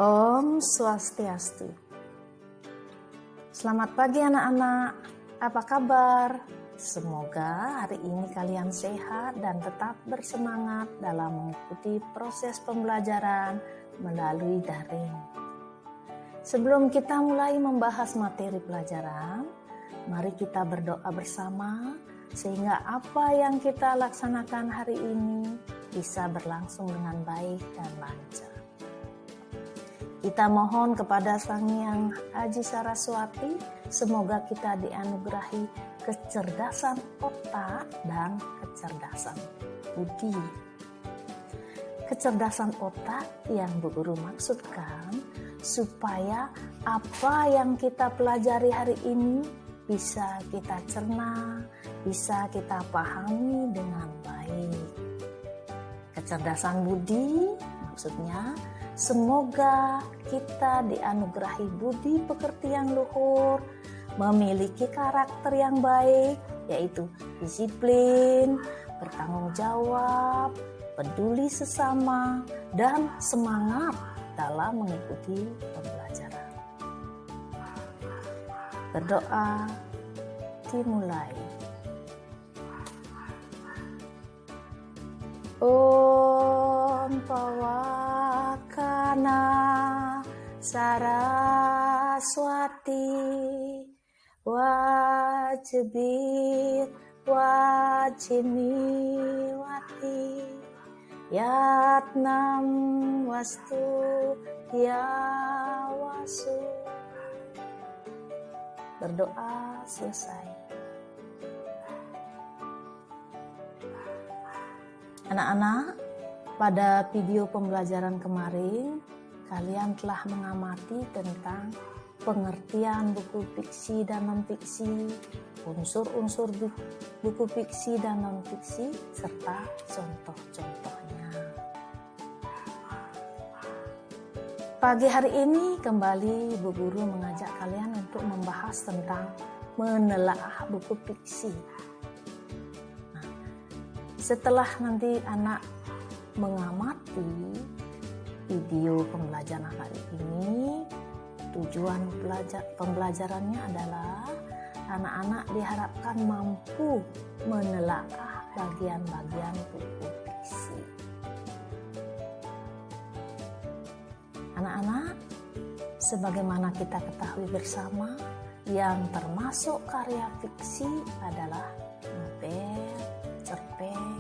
Om Swastiastu. Selamat pagi anak-anak, apa kabar? Semoga hari ini kalian sehat dan tetap bersemangat dalam mengikuti proses pembelajaran melalui daring. Sebelum kita mulai membahas materi pelajaran, mari kita berdoa bersama sehingga apa yang kita laksanakan hari ini bisa berlangsung dengan baik dan lancar. Kita mohon kepada Sang Hyang Aji Saraswati, semoga kita dianugerahi kecerdasan otak dan kecerdasan budi. Kecerdasan otak yang Bu Guru maksudkan supaya apa yang kita pelajari hari ini bisa kita cerna, bisa kita pahami dengan baik. Kecerdasan budi maksudnya semoga kita dianugerahi budi pekerti yang luhur, memiliki karakter yang baik, yaitu disiplin, bertanggung jawab, peduli sesama, dan semangat dalam mengikuti pembelajaran. Berdoa dimulai. Om Pawakana Saraswati Wajibir Wajimiwati Yatnam Wastu Yawasu. Berdoa selesai. Anak-anak, pada video pembelajaran kemarin, kalian telah mengamati tentang pengertian buku fiksi dan non-fiksi, unsur-unsur buku fiksi dan non-fiksi, serta contoh-contohnya. Pagi hari ini kembali Bu Guru mengajak kalian untuk membahas tentang menelaah buku fiksi. Setelah nanti anak mengamati video pembelajaran hari ini, tujuan pembelajarannya adalah anak-anak diharapkan mampu menelaah bagian-bagian buku fiksi. Anak-anak, sebagaimana kita ketahui bersama, yang termasuk karya fiksi adalah novel, cerpen,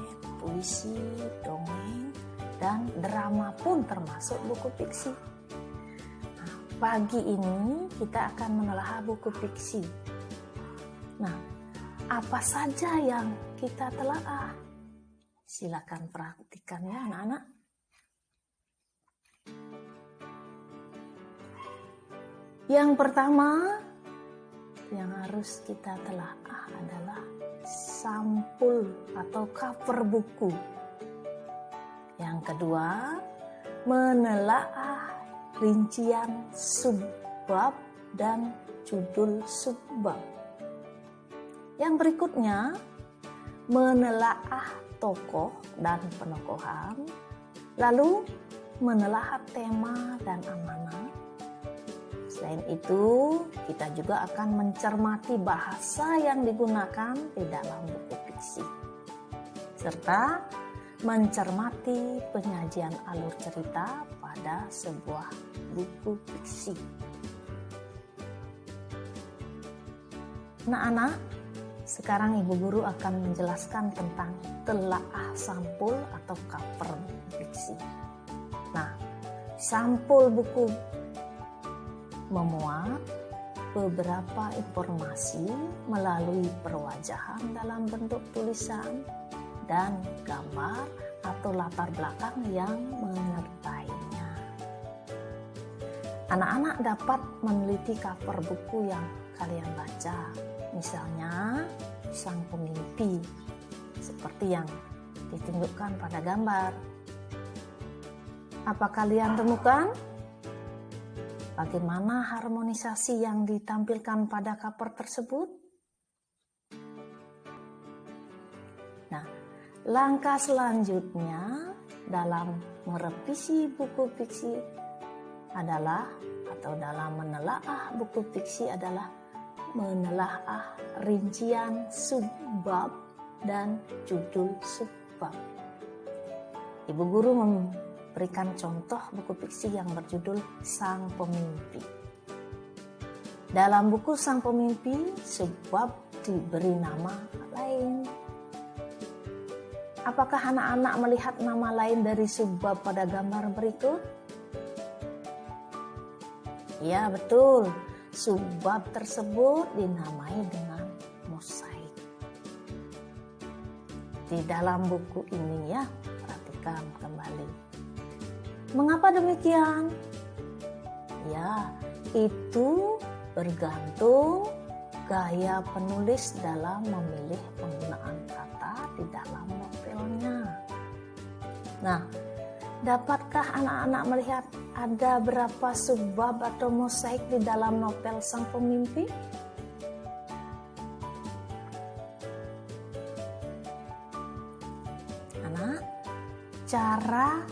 puisi, dongeng, dan drama pun termasuk buku fiksi. Nah, pagi ini kita akan menelaah buku fiksi. Nah, apa saja yang kita telaah? Silakan perhatikan ya anak-anak. Yang pertama yang harus kita telaah adalah sampul atau cover buku. Yang kedua, menelaah rincian subbab dan judul subbab. Yang berikutnya, menelaah tokoh dan penokohan, lalu menelaah tema dan amanat. Selain itu, kita juga akan mencermati bahasa yang digunakan di dalam buku fiksi, serta mencermati penyajian alur cerita pada sebuah buku fiksi. Anak-anak, sekarang Ibu Guru akan menjelaskan tentang telaah sampul atau cover buku fiksi. Nah, sampul buku memuat beberapa informasi melalui perwajahan dalam bentuk tulisan dan gambar atau latar belakang yang menyertainya. Anak-anak dapat meneliti cover buku yang kalian baca, misalnya sang pemimpi, seperti yang ditunjukkan pada gambar. Apa kalian temukan? Bagaimana harmonisasi yang ditampilkan pada cover tersebut? Nah, langkah selanjutnya dalam merevisi buku fiksi adalah, atau dalam menelaah buku fiksi adalah menelaah rincian subbab dan judul subbab. Ibu guru memberikan contoh buku fiksi yang berjudul Sang Pemimpi. Dalam buku Sang Pemimpi, subbab diberi nama lain. Apakah anak-anak melihat nama lain dari subbab pada gambar berikut? Ya, betul. Subbab tersebut dinamai dengan mosaik. Di dalam buku ini ya, perhatikan kembali. Mengapa demikian? Ya, itu bergantung gaya penulis dalam memilih penggunaan kata di dalam novelnya. Nah, dapatkah anak-anak melihat ada berapa subbab atau mosaik di dalam novel Sang Pemimpi? Anak, cara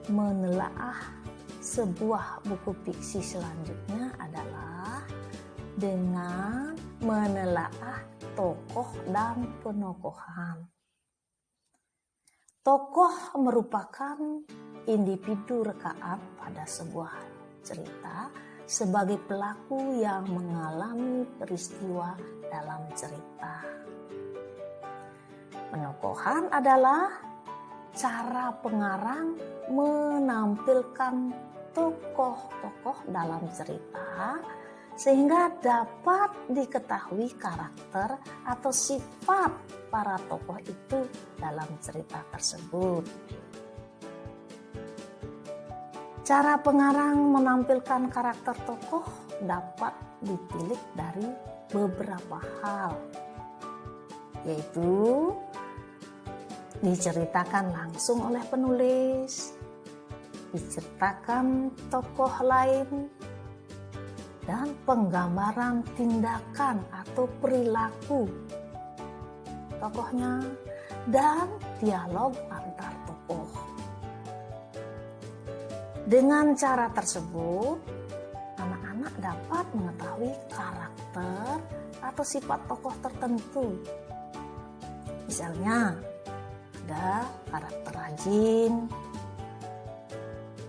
menelaah sebuah buku fiksi selanjutnya adalah dengan menelaah tokoh dan penokohan. Tokoh merupakan individu rekaan pada sebuah cerita sebagai pelaku yang mengalami peristiwa dalam cerita. Penokohan adalah cara pengarang menampilkan tokoh-tokoh dalam cerita sehingga dapat diketahui karakter atau sifat para tokoh itu dalam cerita tersebut. Cara pengarang menampilkan karakter tokoh dapat dipilih dari beberapa hal, yaitu diceritakan langsung oleh penulis, diceritakan tokoh lain, dan penggambaran tindakan atau perilaku tokohnya, dan dialog antar tokoh. Dengan cara tersebut, anak-anak dapat mengetahui karakter atau sifat tokoh tertentu. Misalnya, ada karakter rajin,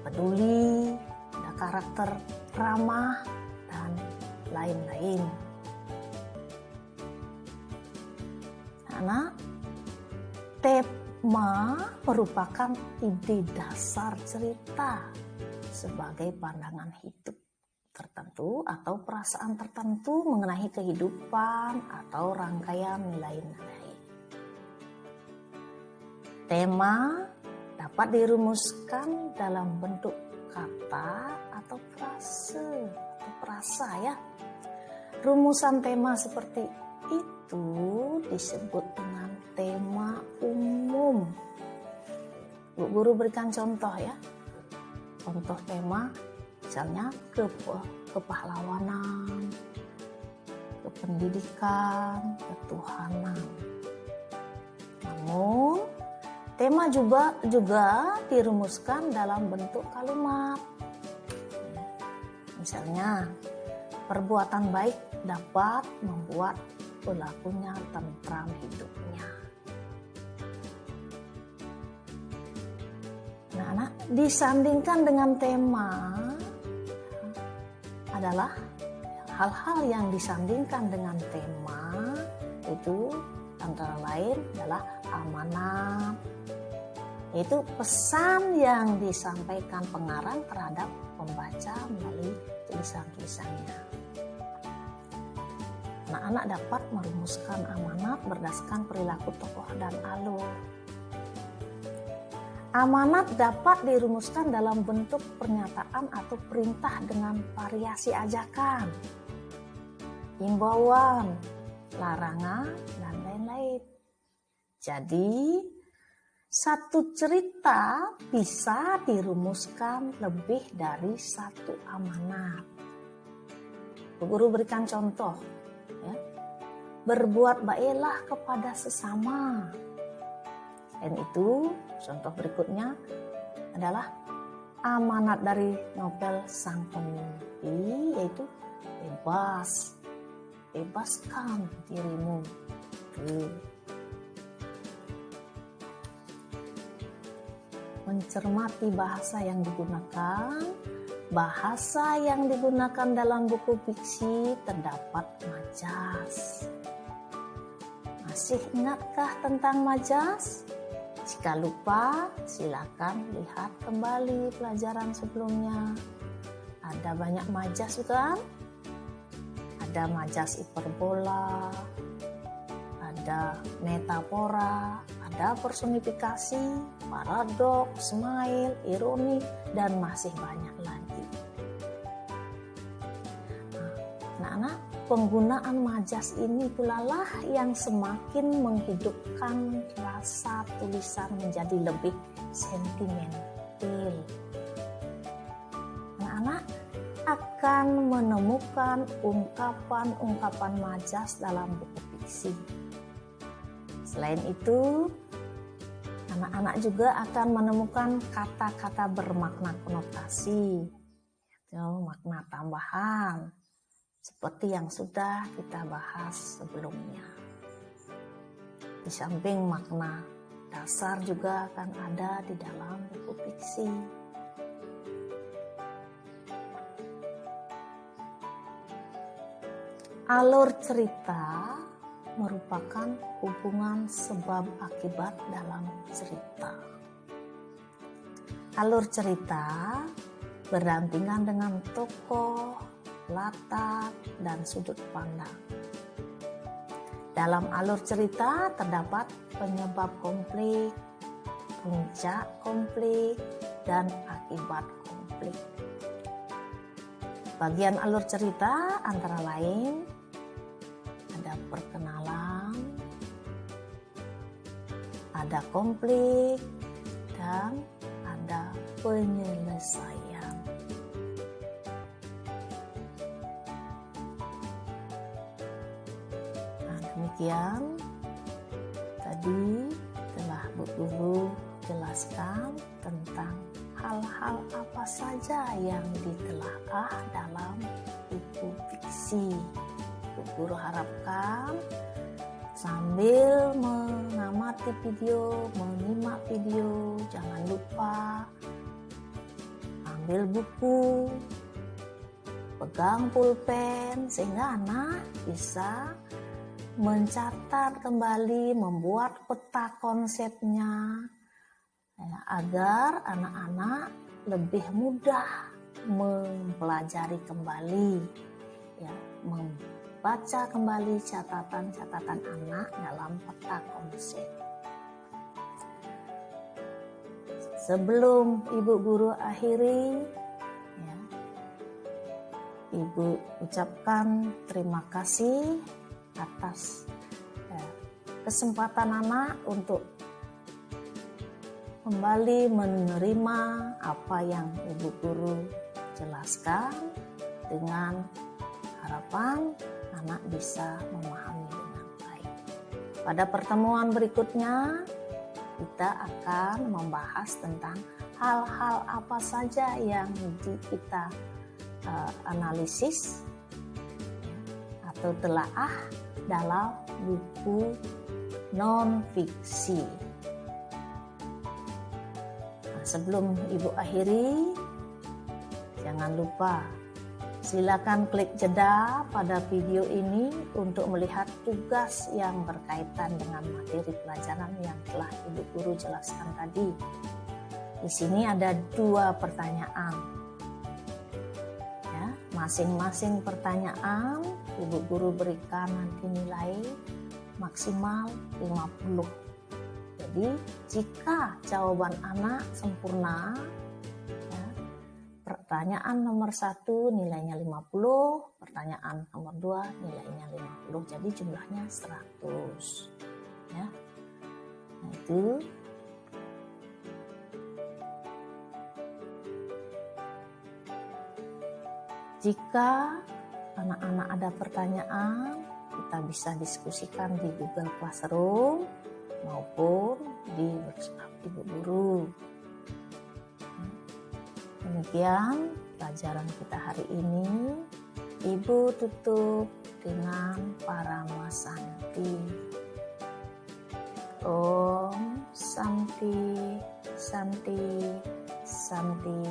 peduli, ada karakter ramah, dan lain-lain. Anak, tema merupakan ide dasar cerita sebagai pandangan hidup tertentu atau perasaan tertentu mengenai kehidupan atau rangkaian nilai-nilai. Tema dapat dirumuskan dalam bentuk kata atau frase atau frasa ya. Rumusan tema seperti itu disebut dengan tema umum. Bu guru berikan contoh ya. Contoh tema misalnya kepahlawanan, kependidikan, ketuhanan. Namun tema juga dirumuskan dalam bentuk kalimat. Misalnya, perbuatan baik dapat membuat pelakunya tentram hidupnya. Nah, disandingkan dengan tema adalah hal-hal yang disandingkan dengan tema itu antara lain adalah amanat, yaitu pesan yang disampaikan pengarang terhadap pembaca melalui tulisan-tulisannya. Anak-anak dapat merumuskan amanat berdasarkan perilaku tokoh dan alur. Amanat dapat dirumuskan dalam bentuk pernyataan atau perintah dengan variasi ajakan, himbauan, larangan, dan lain-lain. Jadi, satu cerita bisa dirumuskan lebih dari satu amanat. Bu guru berikan contoh. Ya. Berbuat baiklah kepada sesama. Dan itu, contoh berikutnya adalah amanat dari novel Sang Pemimpi, yaitu bebaskan dirimu. Mencermati bahasa yang digunakan dalam buku fiksi terdapat majas. Masih ingatkah tentang majas? Jika lupa, silakan lihat kembali pelajaran sebelumnya. Ada banyak majas kan? Ada majas hiperbola, ada metafora, ada personifikasi, paradoks, smile, ironi, dan masih banyak lagi. Anak-anak, penggunaan majas ini pula lah yang semakin menghidupkan rasa tulisan menjadi lebih sentimental. Anak-anak akan menemukan ungkapan-ungkapan majas dalam buku fiksi. Selain itu, anak-anak juga akan menemukan kata-kata bermakna konotasi, makna tambahan, seperti yang sudah kita bahas sebelumnya. Di samping makna dasar juga akan ada di dalam buku fiksi. Alur cerita merupakan hubungan sebab akibat dalam cerita. Alur cerita berdampingan dengan tokoh, latar, dan sudut pandang. Dalam alur cerita terdapat penyebab konflik, puncak konflik, dan akibat konflik. Bagian alur cerita antara lain ada perkenalan, ada konflik, dan ada penyelesaian. Nah, demikian tadi telah Bu Guru jelaskan tentang hal-hal apa saja yang ditelaah dalam buku fiksi. Bu Guru harapkan sambil mengamati video, menyimak video, jangan lupa ambil buku, pegang pulpen, sehingga anak bisa mencatat kembali, membuat peta konsepnya, ya, agar anak-anak lebih mudah mempelajari kembali, ya, membaca kembali catatan-catatan anak dalam peta konsep. Sebelum Ibu Guru akhiri, ya, Ibu ucapkan terima kasih atas kesempatan anak untuk kembali menerima apa yang Ibu Guru jelaskan, dengan harapan anak bisa memahami dengan baik. Pada pertemuan berikutnya kita akan membahas tentang hal-hal apa saja yang kita analisis atau telaah dalam buku non-fiksi. Sebelum Ibu akhiri, jangan lupa silakan klik jeda pada video ini untuk melihat tugas yang berkaitan dengan materi pelajaran yang telah Ibu Guru jelaskan tadi. Di sini ada 2 pertanyaan. Ya, masing-masing pertanyaan Ibu Guru berikan nanti nilai maksimal 50. Jadi jika jawaban anak sempurna, ya, pertanyaan nomor 1 nilainya 50, pertanyaan nomor 2 nilainya 50, jadi jumlahnya 100. Ya. Nah, itu. Jika anak-anak ada pertanyaan, kita bisa diskusikan di Google Classroom maupun di WhatsApp Ibu Guru. Demikian pelajaran kita hari ini. Ibu tutup dengan Paramasanti. Om Santi, Santi, Santi.